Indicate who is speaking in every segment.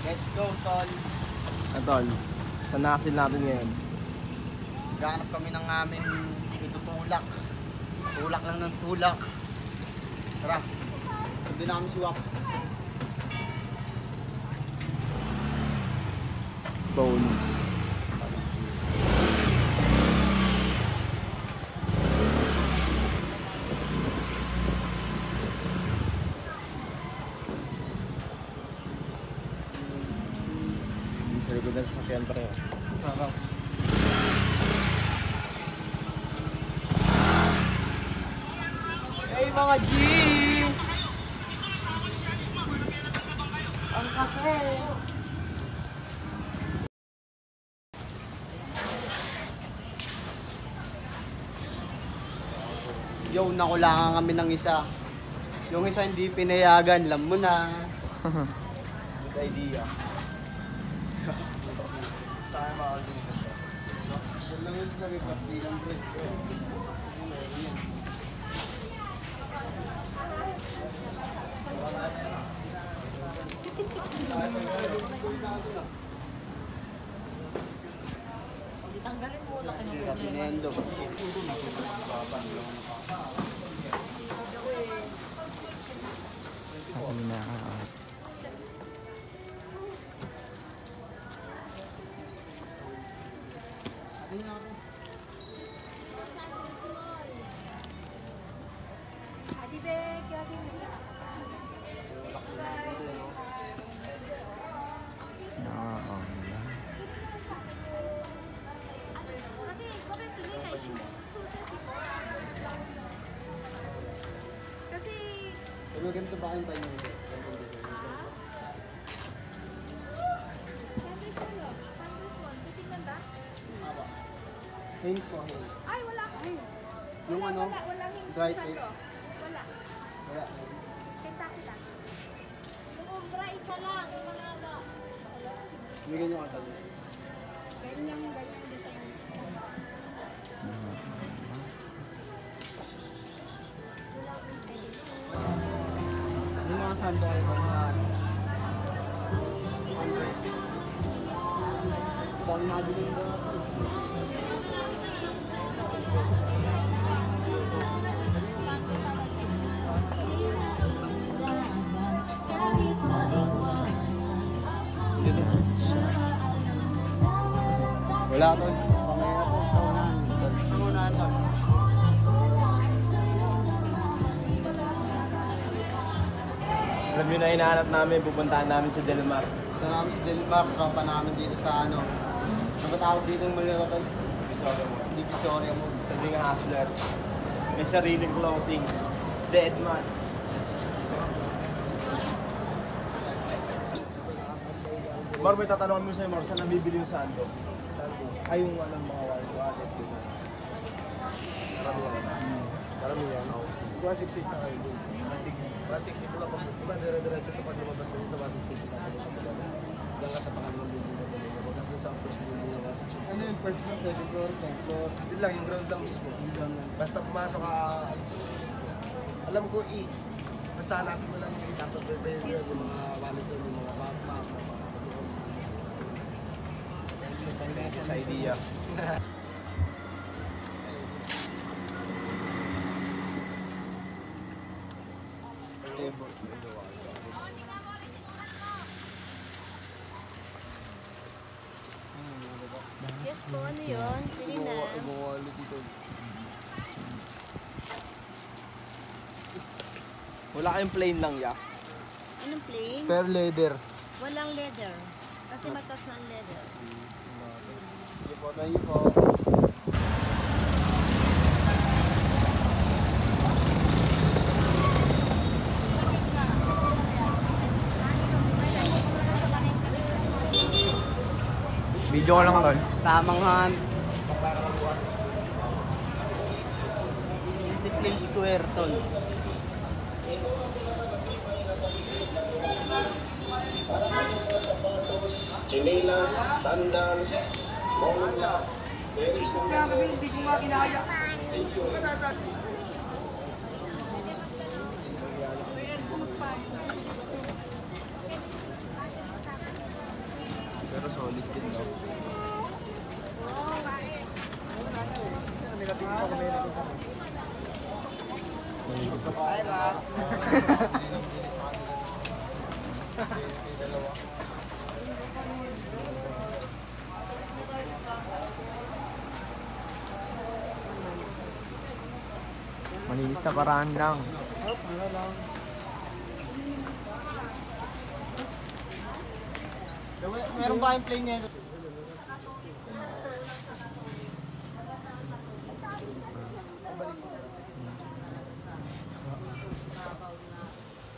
Speaker 1: Let's go, tol.
Speaker 2: Tol, saan nakasil natin ngayon?
Speaker 1: Ganap kami ng aming itutulak. Tulak lang ng tulak. Tara, hindi namin si Waps.
Speaker 2: Bones. Sa likod ng sasakyan pa rin.
Speaker 3: Hey mga G! Ang kape!
Speaker 1: Yo, nakulangan kami ng isa. Yung isa hindi pinayagan, alam mo na. Good idea. Tayo makakalimutan. Yan lang yung sabi, pastilang bread.
Speaker 3: Tanggalin mo, laki ng problema.
Speaker 1: Pero ganito ba kayong pahinga nito? Hint po, hint.
Speaker 4: Ay, wala ko.
Speaker 1: Yung ano?
Speaker 4: Wala hint
Speaker 1: Dry
Speaker 4: sa
Speaker 1: tape?
Speaker 4: sando. Wala.
Speaker 1: Wala.
Speaker 4: Kita. Yung umbra, isa lang. Yung manalo.
Speaker 1: Bigyan nyo kata nyo.
Speaker 4: Ganyan design.
Speaker 1: Yung mga sando kayo mga ano? 100. Dami nabili ba? Wala to. Pangaya to sa unahan. Sa unahan to.
Speaker 2: Alam nyo na hinahanap namin, pupuntahan namin sa Del Mar.
Speaker 1: Ito namin si Delmar, tropa namin dito sa ano. Ano ba tawag dito yung maliwa to?
Speaker 2: Divisoria mo.
Speaker 1: Divisoria mo.
Speaker 2: Sabi nga hustler. May sariling clothing. Dead man. Mar, may tatanungan mo sa'yo, Mar, saan nabibili yung sando?
Speaker 1: Sando.
Speaker 2: Ay, yung ano, mga wallet.
Speaker 5: Karamihan ako. 168 na kayo doon. 168 na lang. Diba, dire-diretso ito pag lumabas ka dito, 168 na ako sa Bulana. Hanggang ka sa pangalawang building na building. Hanggang doon sa first building na 168.
Speaker 1: Ano yung first floor, second floor, tenth floor?
Speaker 5: Yun lang, yung ground lang mismo. Basta pumasok ka, alam ko basta hanapin mo lang yung dapat yung mga wallet doon, yung mga backpack.
Speaker 2: Sa idea.
Speaker 4: Yes po, ano yun? Sige na.
Speaker 2: Wala kayong plain lang, ya?
Speaker 4: Anong plain?
Speaker 1: Per leather.
Speaker 4: Walang leather. Kasi matas na ang leather.
Speaker 1: Sige po, thank you po.
Speaker 2: Video ko lang, Tol.
Speaker 1: Tamang han. Play square, tol.
Speaker 6: Chinelas, sandals, bongga, very small.
Speaker 1: Kaya kami hindi ko nga kinaya.
Speaker 2: Sulit din, no?
Speaker 1: Ay, ma.
Speaker 2: Malinis na paraan lang.
Speaker 1: Meron ba yung play niya?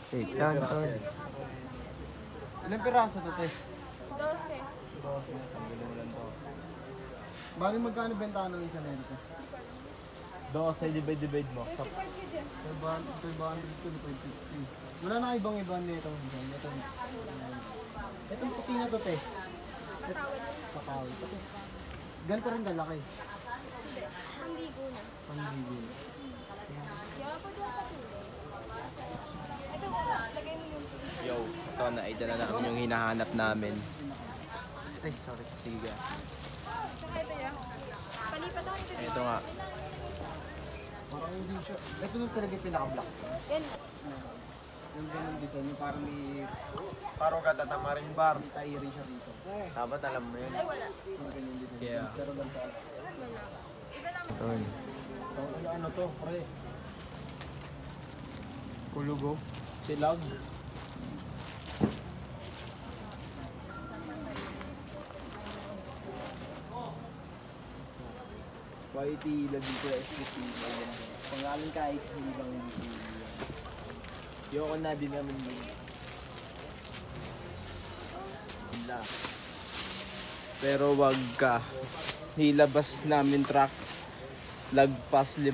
Speaker 2: Shake yan, tol.
Speaker 1: Ilang piraso to, te?
Speaker 4: 12.
Speaker 1: Bali magkano benta ng isa na ito?
Speaker 2: 12, divide mo.
Speaker 4: 55 yun dyan.
Speaker 1: 500 to 550. Wala na ibang iba nito. Itong puti na to, te. Pakawin. Ganito rin kalaki.
Speaker 4: Ang ligo na.
Speaker 1: Pang-bibili.
Speaker 4: Kaya pa dyan sa tuloy. Ito, lagay mo yung
Speaker 2: Yo, ito na, idala namin yung hinahanap namin.
Speaker 1: Ay, sorry.
Speaker 2: Sige ka.
Speaker 4: Saka ito yan. Palipat ako ito.
Speaker 2: Ito nga.
Speaker 1: Parang hindi siya. Ito yung talaga yung pinaka-black.
Speaker 4: Yan.
Speaker 1: Yung ganun design, yung parang may
Speaker 2: Paro ka tatamarin bar.
Speaker 1: tairi siya rito.
Speaker 2: Dapat alam mo yun.
Speaker 4: Ay, wala.
Speaker 1: Yung ganun design.
Speaker 2: Yeah.
Speaker 1: Pero lang sa
Speaker 4: Ito lang.
Speaker 2: Yun.
Speaker 1: ano to, pre?
Speaker 2: Kulugo. Silag. Quality lagi ko SPC. Pangalan kahit hindi bang hindi. Yoko na din naman yun. Wala. Pero wag ka. Nilabas namin truck. Lagpas 5.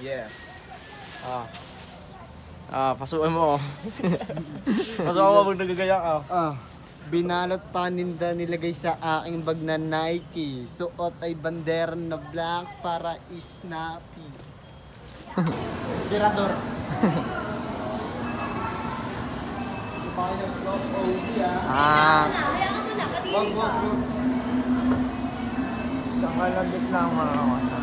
Speaker 2: Yeah. Pasukan mo. Pasukan mo pag nagagaya ka.
Speaker 1: Binalot paninda nilagay sa aking bag na Nike. Suot ay bandera na black para snappy. Tirador.
Speaker 4: Hayaan ka muna. Kadiri pa.
Speaker 2: Isang kalabit lang mga kawasan.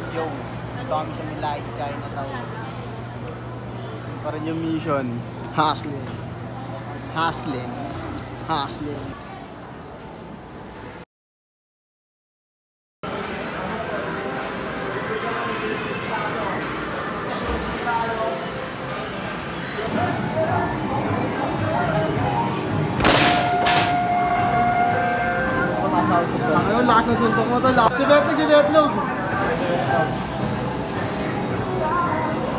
Speaker 1: Yo, ito kami sa Milay, kaya na tao. Pa rin yung mission. Hustling. Hustling. Hustling. Ang lakas ng suntok mo to. Si Betlog, si Betlog.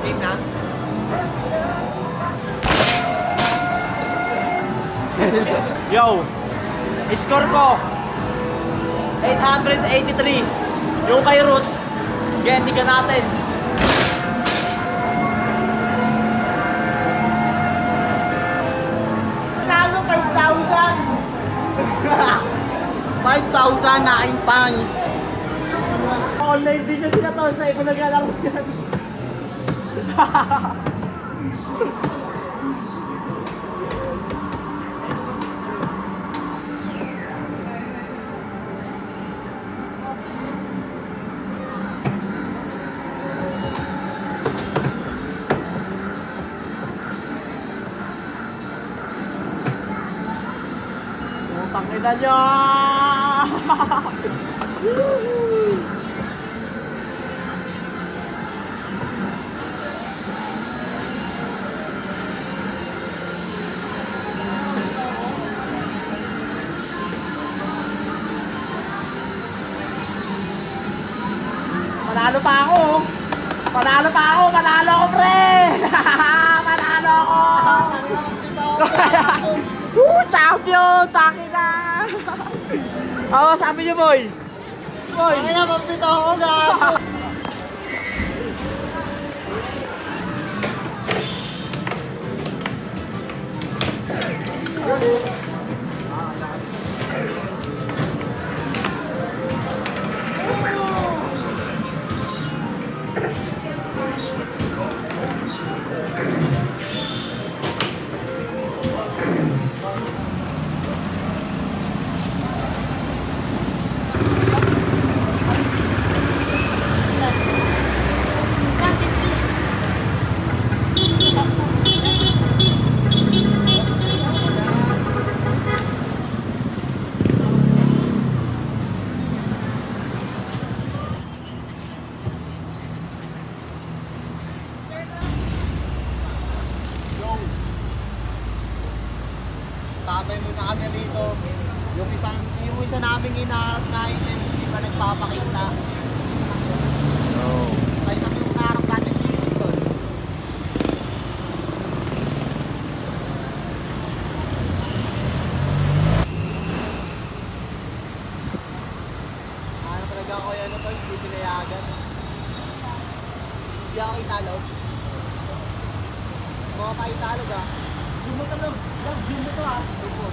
Speaker 1: Game na?
Speaker 2: Yo! Score ko! 883. Yung kay Roots, gantigan natin.
Speaker 1: Nalo 5,000! 5,000 na aking pang.
Speaker 2: Online video sila to, sa ito naglalaro yan. Utang ina niya! Panalo pa ako! Panalo pa ako! Panalo ako, pre! Panalo ako! Champion! Taki na! Oo, sabi niyo, boy! Boy!
Speaker 1: Ay na, pampito ako, gato! Tabay muna kami rito. Yung isa naming inaarap na items, hindi pa nagpapakita. Kaya kami yung harap natin dito doon. Ano talaga ako yan, tol? Hindi pinayagan. Hindi ako italog. Mga pa italog ah. Zoom mo to lang. Zoom mo to ah. Subo.